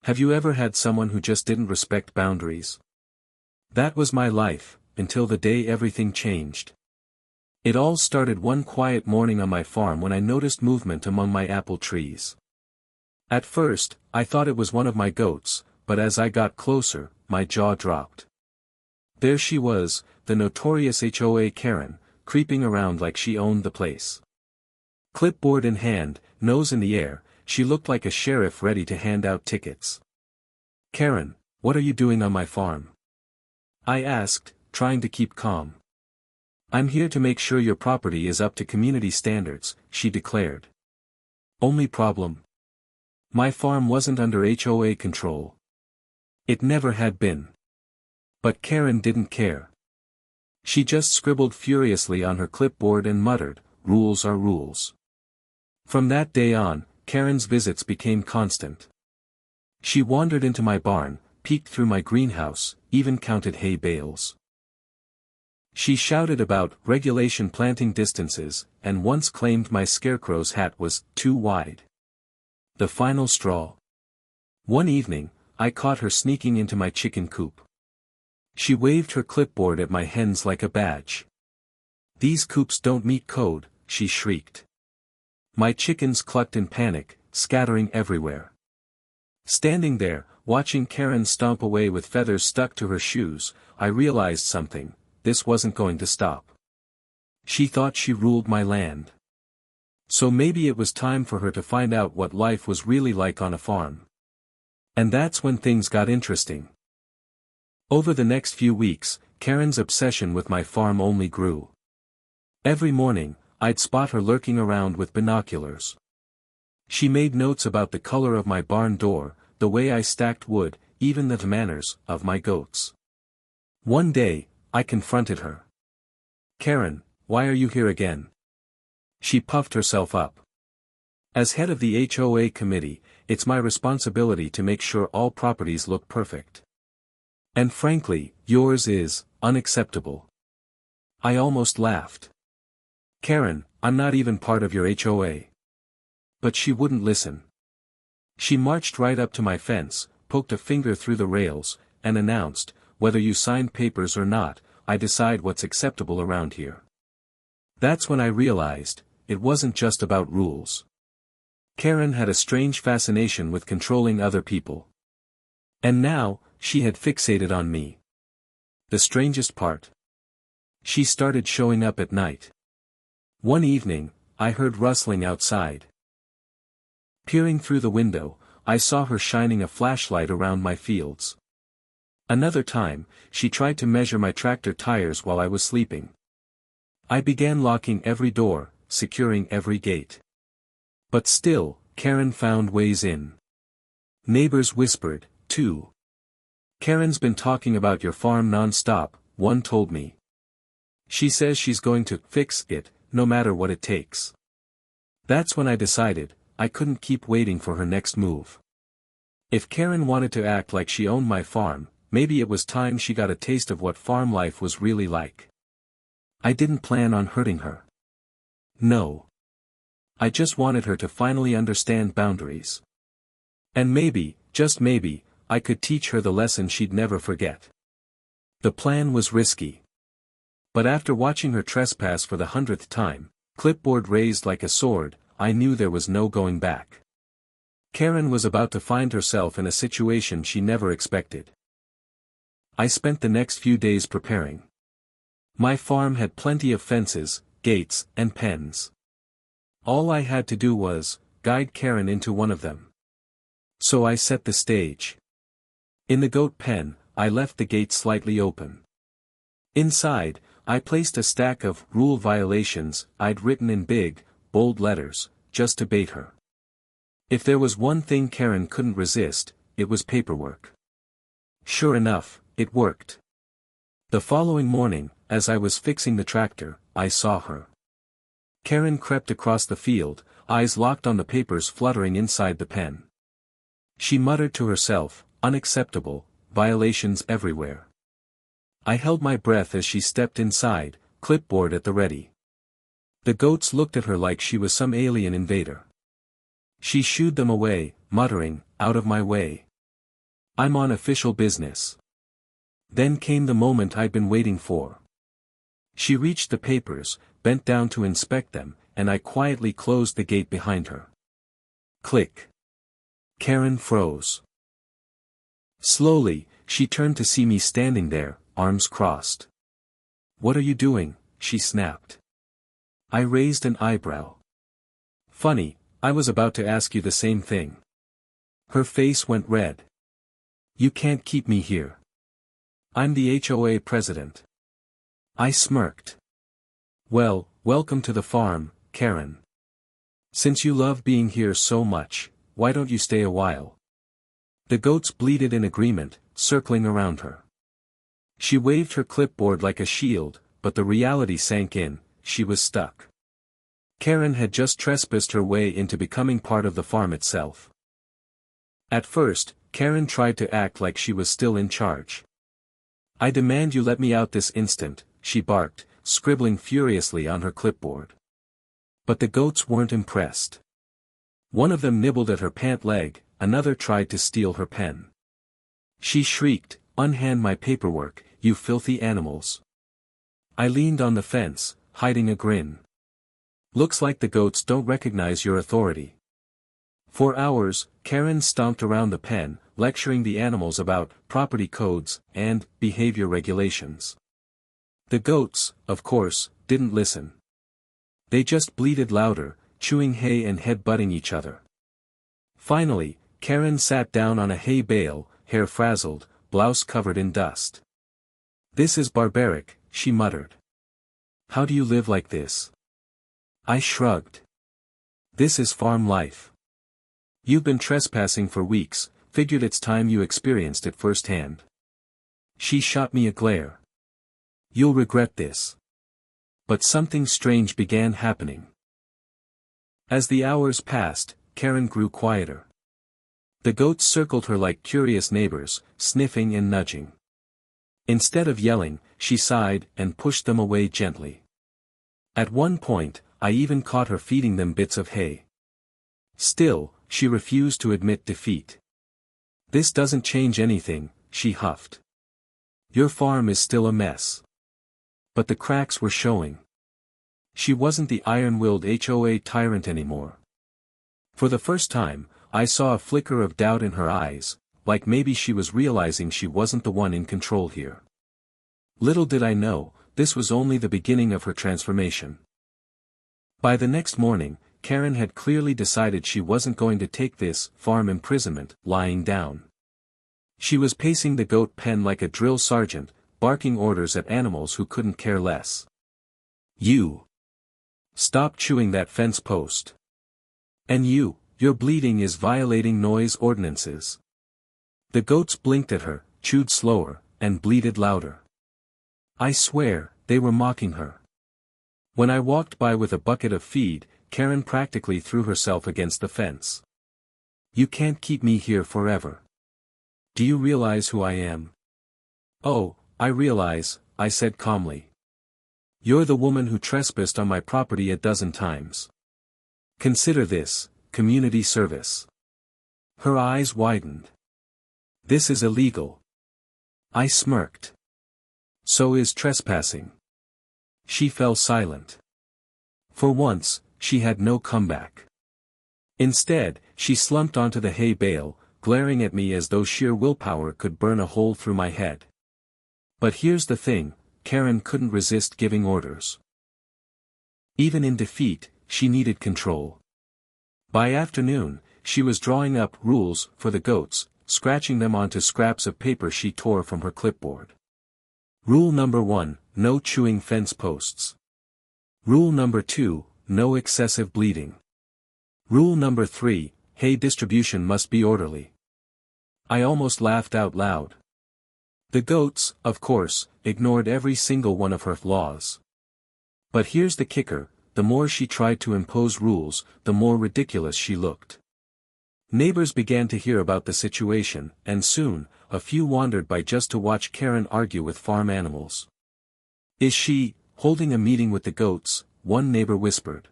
Have you ever had someone who just didn't respect boundaries? That was my life, until the day everything changed. It all started one quiet morning on my farm when I noticed movement among my apple trees. At first, I thought it was one of my goats, but as I got closer, my jaw dropped. There she was, the notorious HOA Karen, creeping around like she owned the place. Clipboard in hand, nose in the air, she looked like a sheriff ready to hand out tickets. "Karen, what are you doing on my farm?" I asked, trying to keep calm. "I'm here to make sure your property is up to community standards," she declared. Only problem? My farm wasn't under HOA control. It never had been. But Karen didn't care. She just scribbled furiously on her clipboard and muttered, "Rules are rules." From that day on, Karen's visits became constant. She wandered into my barn, peeked through my greenhouse, even counted hay bales. She shouted about regulation planting distances, and once claimed my scarecrow's hat was too wide. The final straw. One evening, I caught her sneaking into my chicken coop. She waved her clipboard at my hens like a badge. "These coops don't meet code," she shrieked. My chickens clucked in panic, scattering everywhere. Standing there, watching Karen stomp away with feathers stuck to her shoes, I realized something: this wasn't going to stop. She thought she ruled my land. So maybe it was time for her to find out what life was really like on a farm. And that's when things got interesting. Over the next few weeks, Karen's obsession with my farm only grew. Every morning, I'd spot her lurking around with binoculars. She made notes about the color of my barn door, the way I stacked wood, even the manners of my goats. One day, I confronted her. "Karen, why are you here again?" She puffed herself up. "As head of the HOA committee, it's my responsibility to make sure all properties look perfect. And frankly, yours is unacceptable." I almost laughed. "Karen, I'm not even part of your HOA." But she wouldn't listen. She marched right up to my fence, poked a finger through the rails, and announced, "Whether you sign papers or not, I decide what's acceptable around here." That's when I realized, it wasn't just about rules. Karen had a strange fascination with controlling other people. And now, she had fixated on me. The strangest part? She started showing up at night. One evening, I heard rustling outside. Peering through the window, I saw her shining a flashlight around my fields. Another time, she tried to measure my tractor tires while I was sleeping. I began locking every door, securing every gate. But still, Karen found ways in. Neighbors whispered, too. "Karen's been talking about your farm non-stop," one told me. "She says she's going to fix it, no matter what it takes." That's when I decided, I couldn't keep waiting for her next move. If Karen wanted to act like she owned my farm, maybe it was time she got a taste of what farm life was really like. I didn't plan on hurting her. No. I just wanted her to finally understand boundaries. And maybe, just maybe, I could teach her the lesson she'd never forget. The plan was risky. But after watching her trespass for the 100th time, clipboard raised like a sword, I knew there was no going back. Karen was about to find herself in a situation she never expected. I spent the next few days preparing. My farm had plenty of fences, gates, and pens. All I had to do was guide Karen into one of them. So I set the stage. In the goat pen, I left the gate slightly open. Inside, I placed a stack of rule violations I'd written in big, bold letters, just to bait her. If there was one thing Karen couldn't resist, it was paperwork. Sure enough, it worked. The following morning, as I was fixing the tractor, I saw her. Karen crept across the field, eyes locked on the papers fluttering inside the pen. She muttered to herself, "Unacceptable, violations everywhere." I held my breath as she stepped inside, clipboard at the ready. The goats looked at her like she was some alien invader. She shooed them away, muttering, "Out of my way." I'm on official business. Then came the moment I'd been waiting for. She reached the papers, bent down to inspect them, and I quietly closed the gate behind her. Click. Karen froze. Slowly, she turned to see me standing there, arms crossed. "What are you doing?" she snapped. I raised an eyebrow. "Funny, I was about to ask you the same thing." Her face went red. "You can't keep me here. I'm the HOA president." I smirked. "Well, welcome to the farm, Karen. Since you love being here so much, why don't you stay a while?" The goats bleated in agreement, circling around her. She waved her clipboard like a shield, but the reality sank in, she was stuck. Karen had just trespassed her way into becoming part of the farm itself. At first, Karen tried to act like she was still in charge. "I demand you let me out this instant," she barked, scribbling furiously on her clipboard. But the goats weren't impressed. One of them nibbled at her pant leg, another tried to steal her pen. She shrieked, "Unhand my paperwork, you filthy animals." I leaned on the fence, hiding a grin. "Looks like the goats don't recognize your authority." For hours, Karen stomped around the pen, lecturing the animals about property codes and behavior regulations. The goats, of course, didn't listen. They just bleated louder, chewing hay and head-butting each other. Finally, Karen sat down on a hay bale, hair frazzled, blouse covered in dust. "This is barbaric," she muttered. "How do you live like this?" I shrugged. "This is farm life. You've been trespassing for weeks, figured it's time you experienced it firsthand." She shot me a glare. "You'll regret this." But something strange began happening. As the hours passed, Karen grew quieter. The goats circled her like curious neighbors, sniffing and nudging. Instead of yelling, she sighed and pushed them away gently. At one point, I even caught her feeding them bits of hay. Still, she refused to admit defeat. "This doesn't change anything," she huffed. "Your farm is still a mess." But the cracks were showing. She wasn't the iron-willed HOA tyrant anymore. For the first time, I saw a flicker of doubt in her eyes, like maybe she was realizing she wasn't the one in control here. Little did I know, this was only the beginning of her transformation. By the next morning, Karen had clearly decided she wasn't going to take this farm imprisonment lying down. She was pacing the goat pen like a drill sergeant, barking orders at animals who couldn't care less. "You! Stop chewing that fence post. And your bleating is violating noise ordinances." The goats blinked at her, chewed slower, and bleated louder. I swear, they were mocking her. When I walked by with a bucket of feed, Karen practically threw herself against the fence. "You can't keep me here forever. Do you realize who I am?" "Oh, I realize," I said calmly. "You're the woman who trespassed on my property a dozen times. Consider this, community service." Her eyes widened. "This is illegal." I smirked. "So is trespassing." She fell silent. For once, she had no comeback. Instead, she slumped onto the hay bale, glaring at me as though sheer willpower could burn a hole through my head. But here's the thing, Karen couldn't resist giving orders. Even in defeat, she needed control. By afternoon, she was drawing up rules for the goats, scratching them onto scraps of paper she tore from her clipboard. Rule number 1, no chewing fence posts. Rule number 2, no excessive bleeding. Rule number 3, hay distribution must be orderly. I almost laughed out loud. The goats, of course, ignored every single one of her laws. But here's the kicker, the more she tried to impose rules, the more ridiculous she looked. Neighbors began to hear about the situation, and soon, a few wandered by just to watch Karen argue with farm animals. "Is she holding a meeting with the goats?" one neighbor whispered.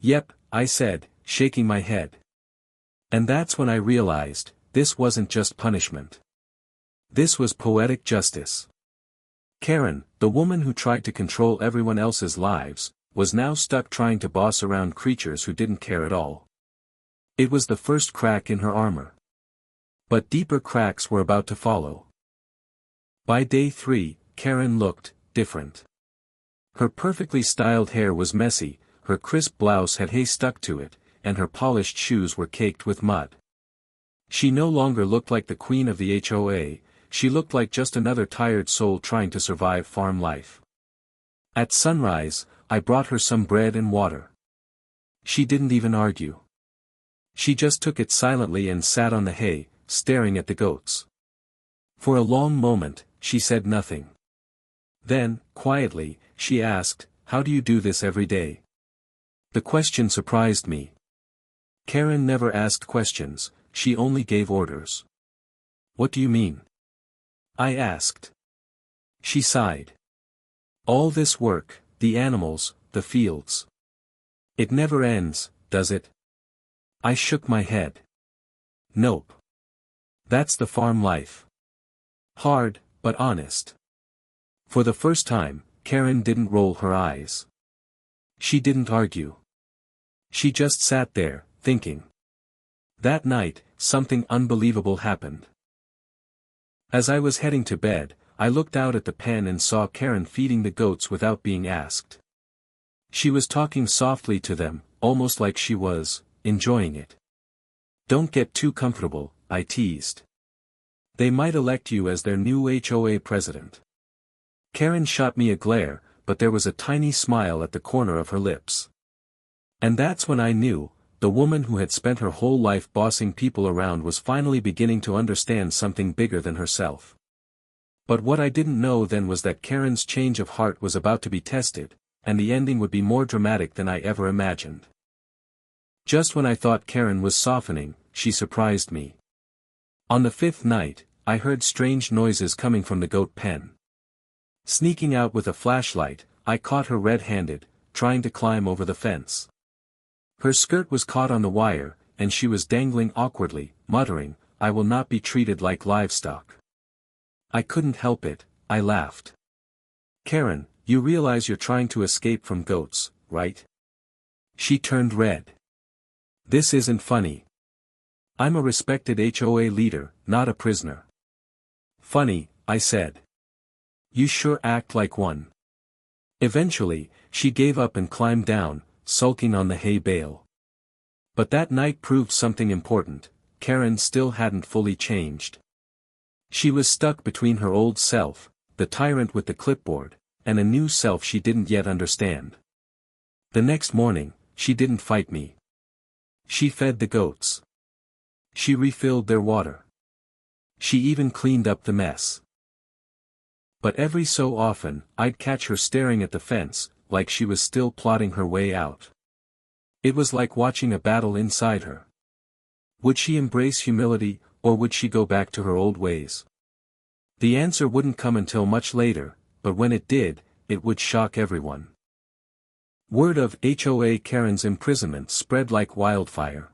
"Yep," I said, shaking my head. And that's when I realized, this wasn't just punishment. This was poetic justice. Karen, the woman who tried to control everyone else's lives, was now stuck trying to boss around creatures who didn't care at all. It was the first crack in her armor. But deeper cracks were about to follow. By day 3, Karen looked different. Her perfectly styled hair was messy, her crisp blouse had hay stuck to it, and her polished shoes were caked with mud. She no longer looked like the queen of the HOA, she looked like just another tired soul trying to survive farm life. At sunrise, I brought her some bread and water. She didn't even argue. She just took it silently and sat on the hay, staring at the goats. For a long moment, she said nothing. Then, quietly, she asked, "How do you do this every day?" The question surprised me. Karen never asked questions, she only gave orders. "What do you mean?" I asked. She sighed. "All this work, the animals, the fields. It never ends, does it?" I shook my head. "Nope. That's the farm life. Hard, but honest." For the first time, Karen didn't roll her eyes. She didn't argue. She just sat there, thinking. That night, something unbelievable happened. As I was heading to bed, I looked out at the pen and saw Karen feeding the goats without being asked. She was talking softly to them, almost like she was enjoying it. "Don't get too comfortable," I teased. "They might elect you as their new HOA president." Karen shot me a glare, but there was a tiny smile at the corner of her lips. And that's when I knew, the woman who had spent her whole life bossing people around was finally beginning to understand something bigger than herself. But what I didn't know then was that Karen's change of heart was about to be tested, and the ending would be more dramatic than I ever imagined. Just when I thought Karen was softening, she surprised me. On the 5th night, I heard strange noises coming from the goat pen. Sneaking out with a flashlight, I caught her red-handed, trying to climb over the fence. Her skirt was caught on the wire, and she was dangling awkwardly, muttering, "I will not be treated like livestock." I couldn't help it, I laughed. "Karen, you realize you're trying to escape from goats, right?" She turned red. "This isn't funny. I'm a respected HOA leader, not a prisoner." "Funny," I said. "You sure act like one." Eventually, she gave up and climbed down, sulking on the hay bale. But that night proved something important. Karen still hadn't fully changed. She was stuck between her old self, the tyrant with the clipboard, and a new self she didn't yet understand. The next morning, she didn't fight me. She fed the goats. She refilled their water. She even cleaned up the mess. But every so often, I'd catch her staring at the fence, like she was still plotting her way out. It was like watching a battle inside her. Would she embrace humility, or would she go back to her old ways? The answer wouldn't come until much later, but when it did, it would shock everyone. Word of HOA Karen's imprisonment spread like wildfire.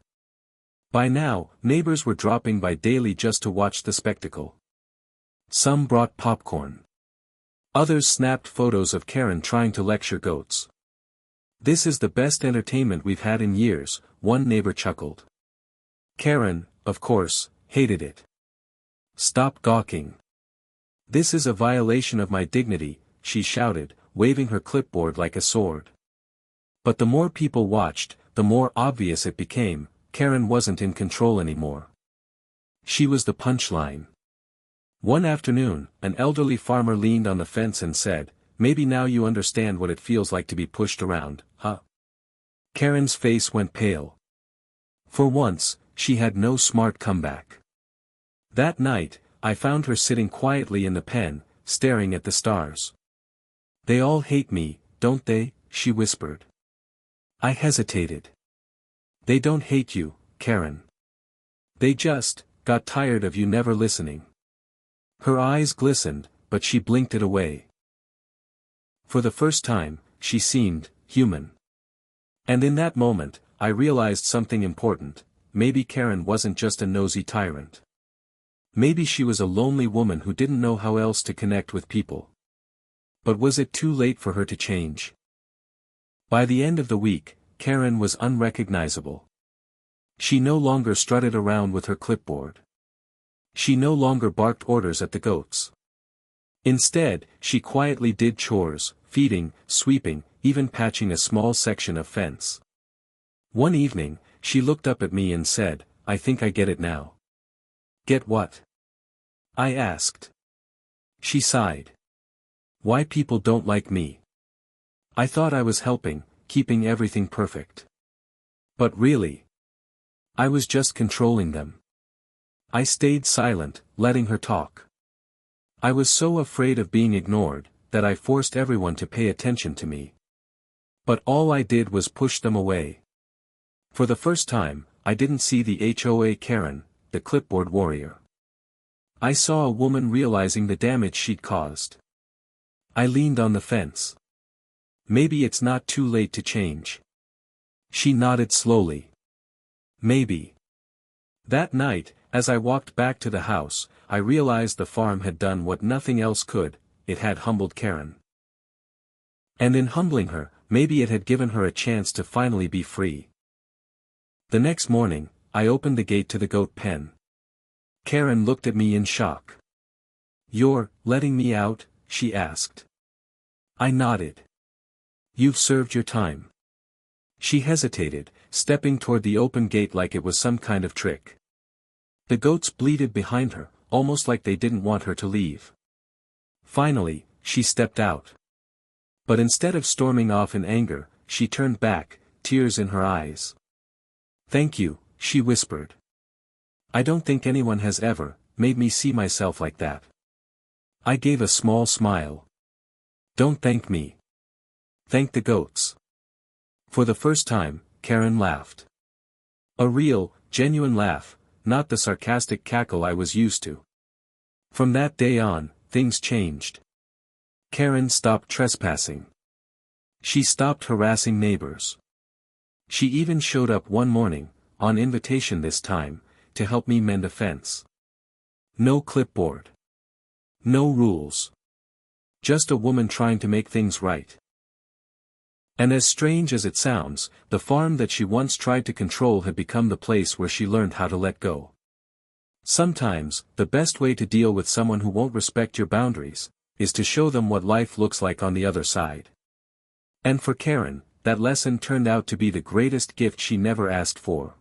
By now, neighbors were dropping by daily just to watch the spectacle. Some brought popcorn. Others snapped photos of Karen trying to lecture goats. "This is the best entertainment we've had in years," one neighbor chuckled. Karen, of course, hated it. "Stop gawking. This is a violation of my dignity," she shouted, waving her clipboard like a sword. But the more people watched, the more obvious it became, Karen wasn't in control anymore. She was the punchline. One afternoon, an elderly farmer leaned on the fence and said, "Maybe now you understand what it feels like to be pushed around, huh?" Karen's face went pale. For once, she had no smart comeback. That night, I found her sitting quietly in the pen, staring at the stars. "They all hate me, don't they?" she whispered. I hesitated. "They don't hate you, Karen. They just got tired of you never listening." Her eyes glistened, but she blinked it away. For the first time, she seemed human. And in that moment, I realized something important. Maybe Karen wasn't just a nosy tyrant. Maybe she was a lonely woman who didn't know how else to connect with people. But was it too late for her to change? By the end of the week, Karen was unrecognizable. She no longer strutted around with her clipboard. She no longer barked orders at the goats. Instead, she quietly did chores, feeding, sweeping, even patching a small section of fence. One evening, she looked up at me and said, "I think I get it now." "Get what?" I asked. She sighed. "Why people don't like me. I thought I was helping, keeping everything perfect. But really, I was just controlling them." I stayed silent, letting her talk. I was so afraid of being ignored, that I forced everyone to pay attention to me. But all I did was push them away. For the first time, I didn't see the HOA Karen, the clipboard warrior. I saw a woman realizing the damage she'd caused. I leaned on the fence. "Maybe it's not too late to change." She nodded slowly. "Maybe." That night, as I walked back to the house, I realized the farm had done what nothing else could, it had humbled Karen. And in humbling her, maybe it had given her a chance to finally be free. The next morning, I opened the gate to the goat pen. Karen looked at me in shock. "You're letting me out?" she asked. I nodded. "You've served your time." She hesitated, stepping toward the open gate like it was some kind of trick. The goats bleated behind her, almost like they didn't want her to leave. Finally, she stepped out. But instead of storming off in anger, she turned back, tears in her eyes. "Thank you," she whispered. "I don't think anyone has ever made me see myself like that." I gave a small smile. "Don't thank me. Thank the goats." For the first time, Karen laughed. A real, genuine laugh, not the sarcastic cackle I was used to. From that day on, things changed. Karen stopped trespassing. She stopped harassing neighbors. She even showed up one morning, on invitation this time, to help me mend a fence. No clipboard. No rules. Just a woman trying to make things right. And as strange as it sounds, the farm that she once tried to control had become the place where she learned how to let go. Sometimes, the best way to deal with someone who won't respect your boundaries, is to show them what life looks like on the other side. And for Karen, that lesson turned out to be the greatest gift she never asked for.